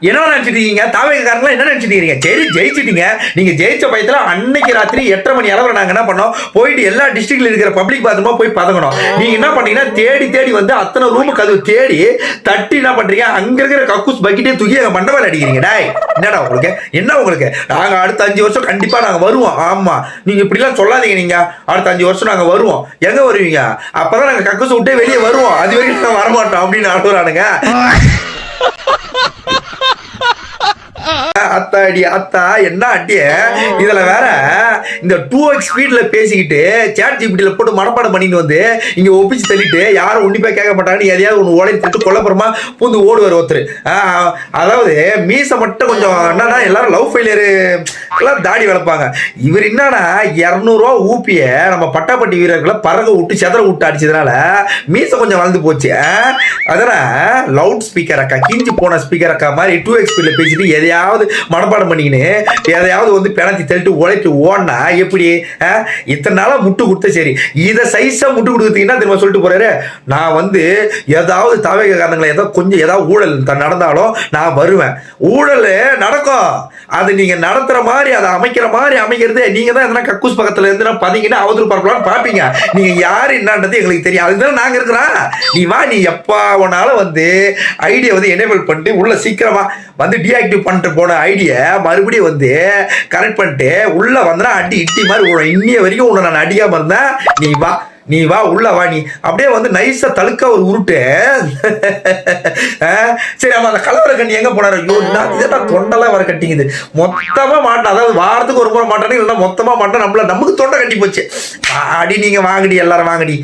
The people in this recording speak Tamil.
என்ன நினைச்சிட்டீங்க? தாவேக்காரங்களா என்ன நினைச்சிட்டீங்க? சரி ஜெயிச்சிட்டீங்க. நீங்க ஜெயிச்ச பயத்துல அன்னைக்கு ராத்திரி 8:30 மணி அளவுல நாங்க என்ன பண்ணோம், போயிட்டு எல்லா டிஸ்ட்ரிக்ட்ல இருக்கிற பப்ளிக் பாத்ரூமா போய் பதங்கணும். நீங்க என்ன பண்ணீங்கன்னா தேடி தேடி வந்து அத்தனை ரூமு கதவு தேடி தட்டி என்ன பண்றீங்க, அங்க இருக்கிற கக்கூஸ் பக்கெட்டே தூக்கி எங்க மண்டபம் அடிக்கிறீங்க. டாய் என்னடா உங்களுக்கு என்ன உங்களுக்கு? நாங்க அடுத்த 5 வருஷம் கண்டிப்பா நாங்க வருவோம். ஆமா நீங்க இப்படி எல்லாம் சொல்லாதீங்க. நீங்க அடுத்த 5 வருஷம் நாங்க வருவோம். எங்க வருவீங்க? அப்பதான் நாங்க கக்கூஸ் விட்டே வெளியே வருவோம். அது வரைக்கும் நாங்க வரமாட்டோம் அப்படின்னு அழுகுறானுங்க. அத்தாடி அத்தா என்ன அட்டிய இதுல வேற இந்த 2x ஸ்பீட்ல பேசிக்கிட்டு சாட் ஜிபிடில போட்டு மனப்பாடம் பண்ணிட்டு வந்து இங்க ஒப்பிச்சு தள்ளிட்டு யாரும் உன்னிப்பா கேட்க மாட்டாங்கன்னு எதையாவது ஒன்று ஓலை திட்டு கொல்லப்புறமா பூந்து ஓடுவார் ஒருத்தர். அதாவது மீசை மட்டும் கொஞ்சம் என்னன்னா எல்லாரும் லவ் ஃபெயிலியர் எல்லாம் தாடி வளர்ப்பாங்க. இவர் என்னன்னா 200 ரூபா ஊப்பிய நம்ம பட்டாப்பட்டி வீரர்களை பறக விட்டு செதற விட்டு அடிச்சதுனால மீசை கொஞ்சம் வளர்ந்து போச்சு. அதனால லவுட் ஸ்பீக்கர் அக்கா கிஞ்சி போன ஸ்பீக்கர் அக்கா மாதிரி 2x ஸ்பீட்ல பேசிட்டு எதையாவது மனப்பாடம் பண்ணிக்கின்னு எதையாவது வந்து பிணத்தி தள்ளிட்டு உழைத்து ஓடனா எப்படி? இத்தனை நாளா முட்டு கொடுத்த சரி இதை சைஸா முட்டு கொடுத்தீங்கன்னா திரும்ப சொல்லிட்டு போறாரு, நான் வந்து ஏதாவது தாவேக காரணங்களை ஏதாவது கொஞ்சம் ஏதாவது ஊழல் நடந்தாலும் நான் வருவேன். ஊழல் நடக்கும், அது நீங்க நடத்துற மாதிரி அதை அமைக்கிற மாதிரி அமைக்கிறது நீங்க தான் எதனா கக்கூஸ் பக்கத்துல இருந்து பதிங்கன்னா அவதூறு பரப்பலான்னு பாப்பீங்க. நீங்க யாரு என்னன்றது எங்களுக்கு தெரியும். அதுதான் நாங்க இருக்கிறோம். நீ வா, நீ எப்பா ஒன்னாலும் வந்து ஐடியா வந்து எனேபிள் பண்ணிட்டு உள்ள சீக்கிரமா வந்து டீஆக்டிவ் பண்ணிட்டு போன ஐடியா மறுபடியும் வந்து கரெக்ட் பண்ணிட்டு உள்ள வந்தா அடி இட்டி மாதிரி இன்னிய வரைக்கும் உன்னை நான் அடிக்காம இருந்தேன். நீ வா உள்ள வா, நீ அப்படியே வந்து நைஸா தழுக்க ஒரு உருட்டு. சரி ஆமா அந்த கலவர கண்ணி எங்க போனாரு? ஐயோ இதெல்லாம் தொண்டெல்லாம் வர கட்டிங்குது. மொத்தமா மாட்டேன், அதாவது வாரத்துக்கு ஒரு முறை மாட்டானே இல்லைன்னா மொத்தமா மாட்டேன். நமக்கு தொண்டை கட்டி போச்சு. அடி நீங்க வாங்கடி எல்லாரும் வாங்கடி.